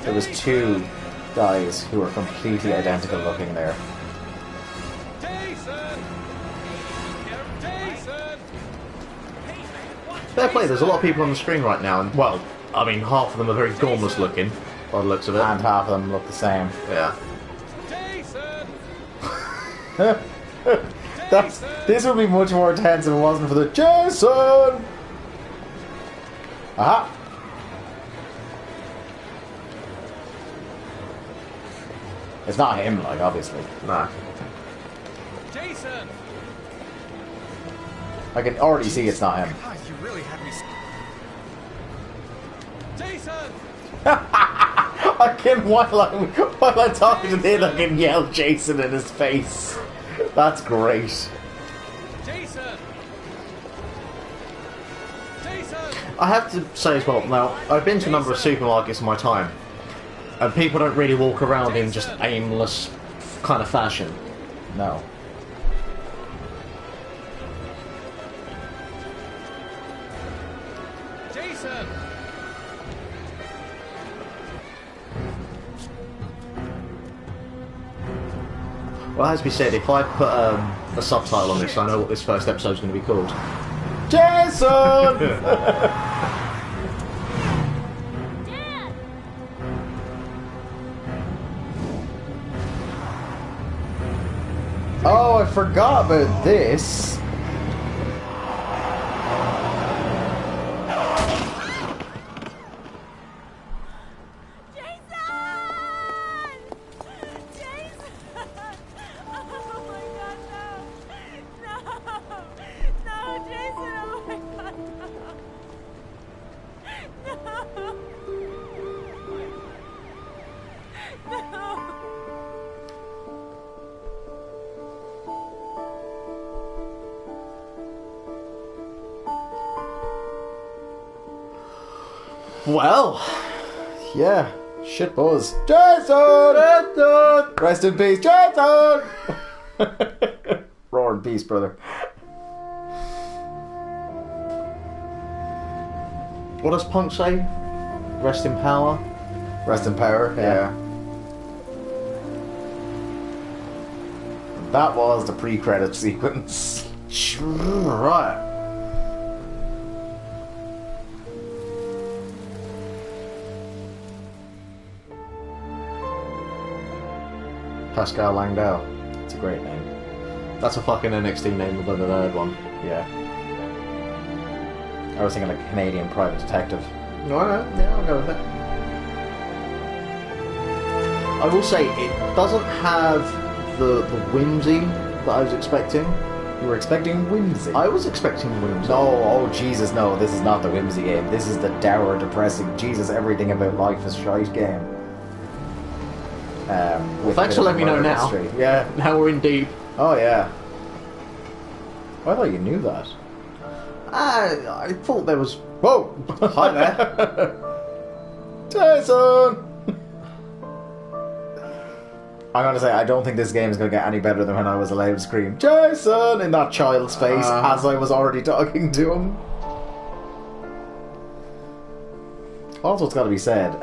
There was two guys who were completely identical looking there. Fair play, there's a lot of people on the screen right now, and, well, I mean, half of them are very gormless looking, by the looks of it. And half of them look the same. Yeah. This would be much more intense if it wasn't for the Jason! Aha! It's not him, like, obviously. Nah. Jason! I can already see it's not him. God, you really had me. Jason! I can, while I'm talking to him, I can yell Jason in his face. That's great. Jason! Jason! I have to say as well, now, I've been to a number of supermarkets in my time, and people don't really walk around in just aimless kind of fashion. No. Jason! Well, as we said, if I put a subtitle on this, I know what this first episode is going to be called. Jason! Oh, I forgot about this. Well, Yeah, shit buzz. Jason! Jason! Rest in peace, Jason! Roar in peace, brother. what does Punk say? Rest in power? Rest in power, yeah. That was the pre-credit sequence. Right. Pascal Langdell. It's a great name. That's a fucking NXT name above the third one. Yeah. I was thinking like Canadian private detective. No, yeah, I'll go with it. I will say, it doesn't have the whimsy that I was expecting. You were expecting whimsy. I was expecting whimsy. No, oh Jesus, no, this is not the whimsy game. This is the dour, depressing, Jesus, everything about life is shite game. Well, thanks for letting me know now. History. Yeah. Now we're in deep. Oh, yeah. I thought you knew that. I thought there was... Whoa! Hi there. Jason! I'm gonna say, I don't think this game is gonna get any better than when I was allowed to scream Jason in that child's face as I was already talking to him. Also, it's gotta be said,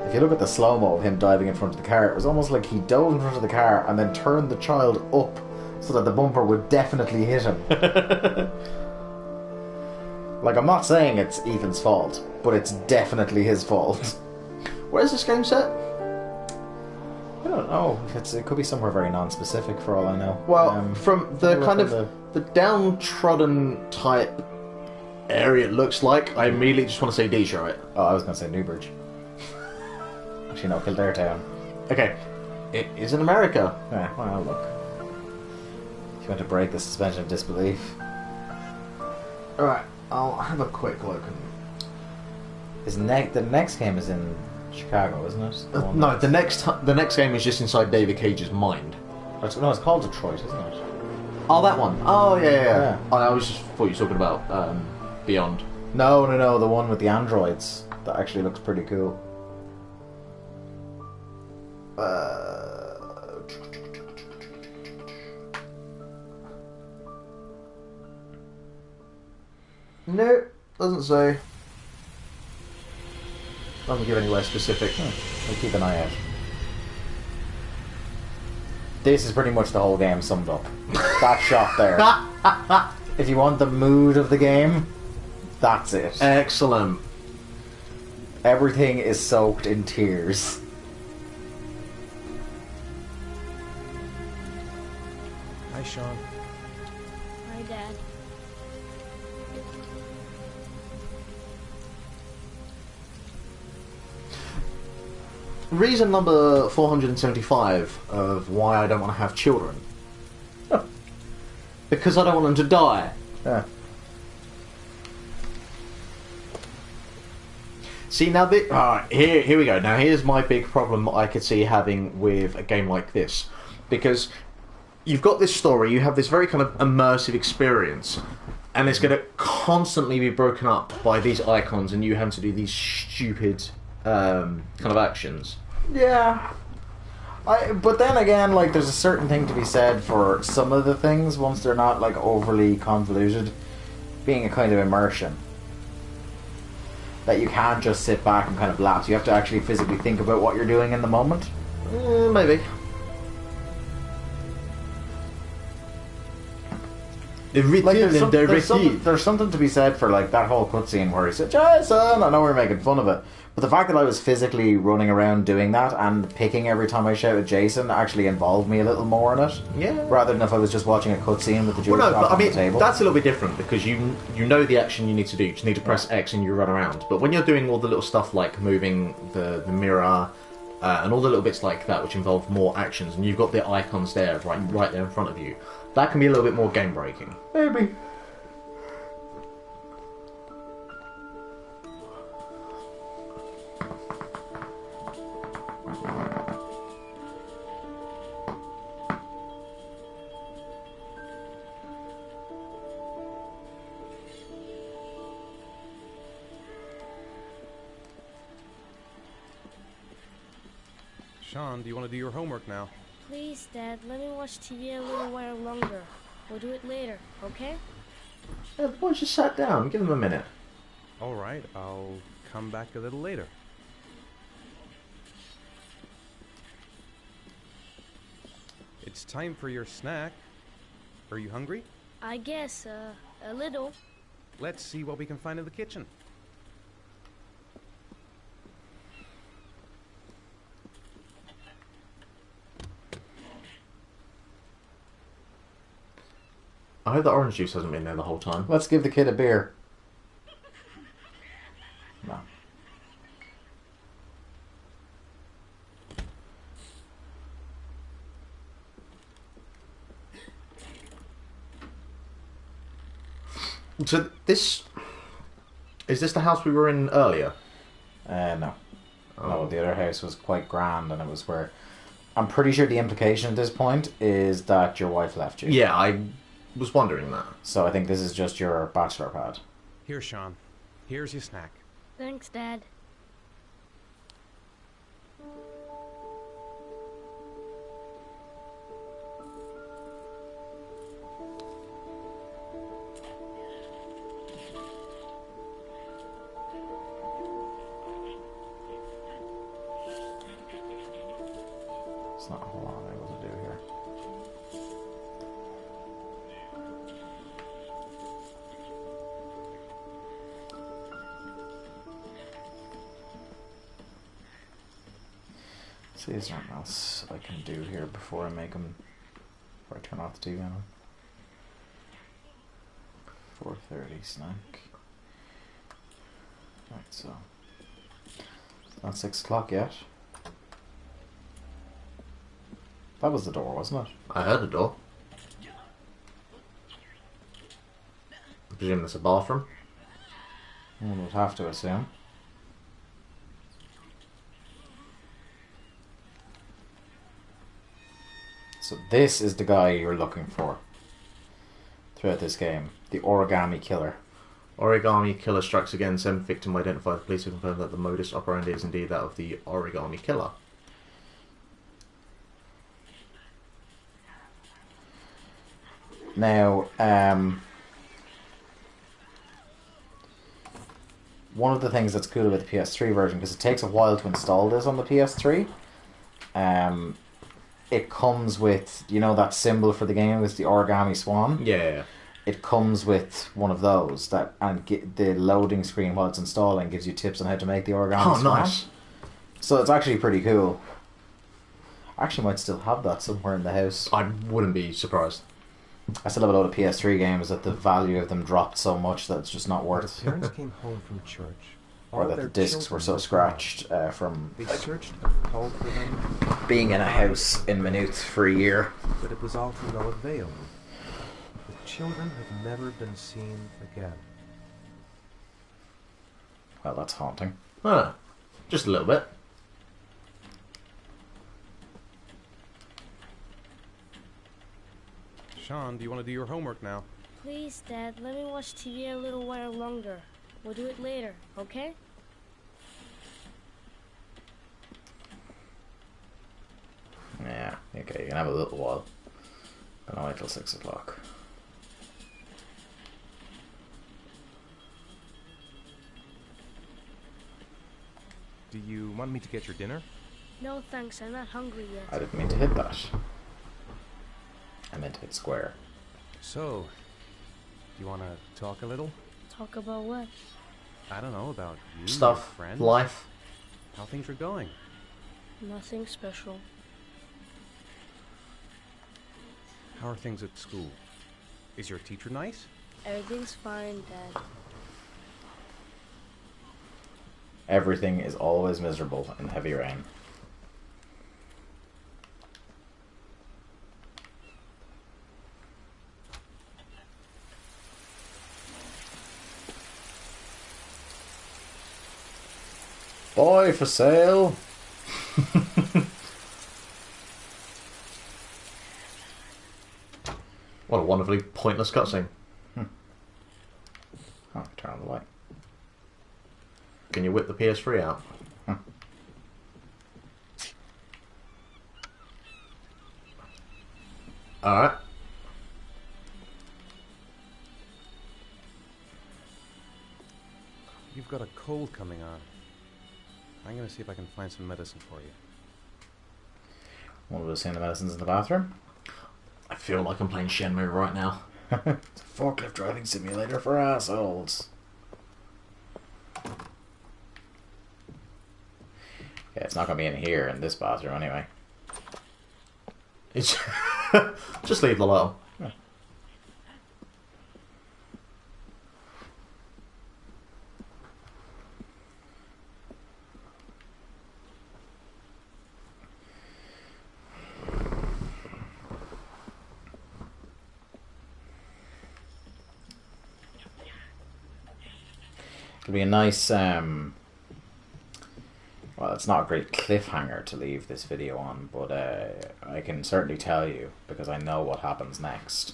if you look at the slow-mo of him diving in front of the car, it was almost like he dove in front of the car and then turned the child up so that the bumper would definitely hit him. Like, I'm not saying it's Ethan's fault, but it's definitely his fault. Where's this game set? I don't know. It could be somewhere very non-specific for all I know. Well, from the kind of the downtrodden type area it looks like, I immediately just want to say Detroit. Oh, I was going to say Newbridge. Actually, no, Kildare Town. Okay, it is in America. Yeah, well, look. If you want to break the suspension of disbelief. Alright, I'll have a quick look. The next game is in Chicago, isn't it? No, the next game is just inside David Cage's mind. No, it's called Detroit, isn't it? Oh, that one. Oh, yeah. Yeah. Oh, I was just thought you were talking about Beyond. No, the one with the androids. That actually looks pretty cool. No, doesn't say. Don't give anywhere specific. We'll keep an eye out. This is pretty much the whole game summed up. That shot there. If you want the mood of the game, that's it. Excellent. Everything is soaked in tears. Hi, Sean. Hi, Dad. Reason number 475 of why I don't want to have children. Because I don't want them to die. Yeah. See, now here we go. Now here's my big problem that I could see having with a game like this. Because you've got this story, you have this very kind of immersive experience, and it's going to constantly be broken up by these icons and you having to do these stupid kind of actions. Yeah. But then again, like, there's a certain thing to be said for some of the things, once they're not, like, overly convoluted, being a kind of immersion. That you can't just sit back and kind of lapse. You have to actually physically think about what you're doing in the moment. Maybe. Like, there's something to be said for, like, that whole cutscene where he said, Jason! I know we're making fun of it. But the fact that I was physically running around doing that and picking every time I shouted Jason actually involved me a little more in it. Yeah. Rather than if I was just watching a cutscene with the jewel Well, no, but I on the mean, table. that's a little bit different because you know the action you need to do. You just need to press X and you run around. But when you're doing all the little stuff like moving the mirror and all the little bits like that, which involve more actions, and you've got the icons there, right there in front of you, that can be a little bit more game breaking. Maybe. Sean, do you want to do your homework now? Please, Dad, let me watch TV a little while longer. We'll do it later, okay? Yeah, the boys just sat down. Give them a minute. All right, I'll come back a little later. It's time for your snack. Are you hungry? I guess, a little. Let's see what we can find in the kitchen. I hope the orange juice hasn't been there the whole time. Let's give the kid a beer. No. So this... Is this the house we were in earlier? No. Oh. No, the other house was quite grand and it was where... I'm pretty sure the implication at this point is that your wife left you. Yeah, I was wondering that. So I think this is just your bachelor pad. Here, Sean. Here's your snack. Thanks, Dad. It's not a whole lot I'm able to do here. See, is there anything else I can do here before I make them... Before I turn off the TV on them? 4:30 snack. Right, so... It's not 6 o'clock yet. That was the door, wasn't it? I heard a door. I presume that's a bathroom. One would have to assume. So this is the guy you're looking for throughout this game. The origami killer. Origami killer strikes again. 7th victim identified. The police have confirmed that the modus operandi is indeed that of the origami killer. Now, one of the things that's cool about the PS3 version, because it takes a while to install this on the PS3, it comes with, you know, that symbol for the game is the origami swan. Yeah. It comes with one of those and the loading screen while it's installing gives you tips on how to make the origami swan. Nice. So it's actually pretty cool. I actually might still have that somewhere in the house. I wouldn't be surprised. I still have a load of PS3 games that the value of them dropped so much that it's just not worth it. Parents came home from church. Or that the discs were so scratched from They searched and called for them, being in a house in Maynooth for a year. but it was all to no avail. The children have never been seen again. Well, that's haunting. Just a little bit. Sean, do you want to do your homework now? Please, Dad, let me watch TV a little while longer. We'll do it later, okay? Yeah, okay, you can have a little while. But I'll wait till 6 o'clock. Do you want me to get your dinner? No, thanks, I'm not hungry yet. I didn't mean to hit that. I meant to hit square. So, you want to talk a little? Talk about what? I don't know, about you, Stuff. your friends, Life. how things are going. Nothing special. How are things at school? Is your teacher nice? Everything's fine, Dad. Everything is always miserable in heavy rain. Boy for sale. What a wonderfully pointless cutscene. Oh, turn on the light. Can you whip the PS3 out? Alright. You've got a cold coming on. I'm going to see if I can find some medicine for you. One of us seeing the medicines in the bathroom. I feel like I'm playing Shenmue right now. It's a forklift driving simulator for assholes. Yeah, it's not going to be in here in this bathroom anyway. It's just leave the light on. It'll be a nice, well, it's not a great cliffhanger to leave this video on, but I can certainly tell you, because I know what happens next,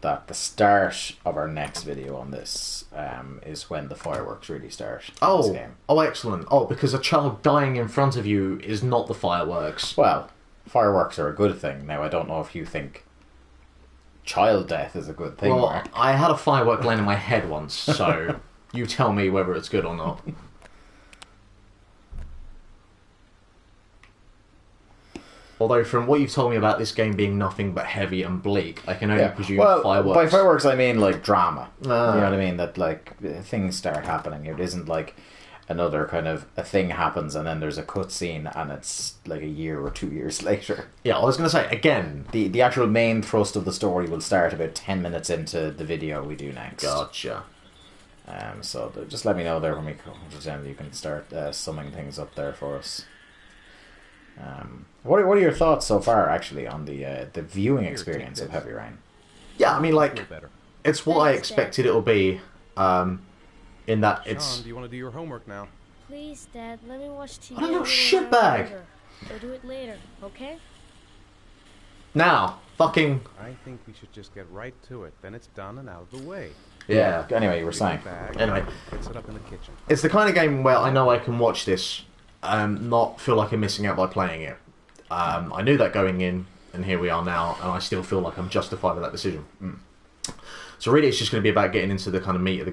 that the start of our next video on this is when the fireworks really start in this game. Oh, excellent. Oh, because a child dying in front of you is not the fireworks. Well, fireworks are a good thing. Now, I don't know if you think child death is a good thing, Well, Mark. I had a firework land in my head once, so you tell me whether it's good or not. Although, from what you've told me about this game being nothing but heavy and bleak, I can only presume fireworks. By fireworks, I mean, like, drama. You know Ah. what I mean? That, like, things start happening. It isn't like another kind of a thing happens and then there's a cutscene and it's like a year or 2 years later. Yeah, I was going to say, again... The actual main thrust of the story will start about 10 minutes into the video we do next. Gotcha. So just let me know there when we come to the end. You can start summing things up there for us. What are your thoughts so far, actually, on the viewing experience of Heavy Rain? Yeah, I mean, like, Feel better. it's what I expected it'll be, in that it's... Sean, do you want to do your homework now? Please, Dad, let me watch TV What a a little little shitbag. while longer. We'll do it later, okay? Now, fucking... I think we should just get right to it. Then it's done and out of the way. Yeah. Anyway, you were saying. Bag, Anyway. get set up in the kitchen. It's the kind of game where I know I can watch this, not feel like I'm missing out by playing it. I knew that going in, and here we are now, and I still feel like I'm justified with that decision. So really, it's just going to be about getting into the kind of meat of the game.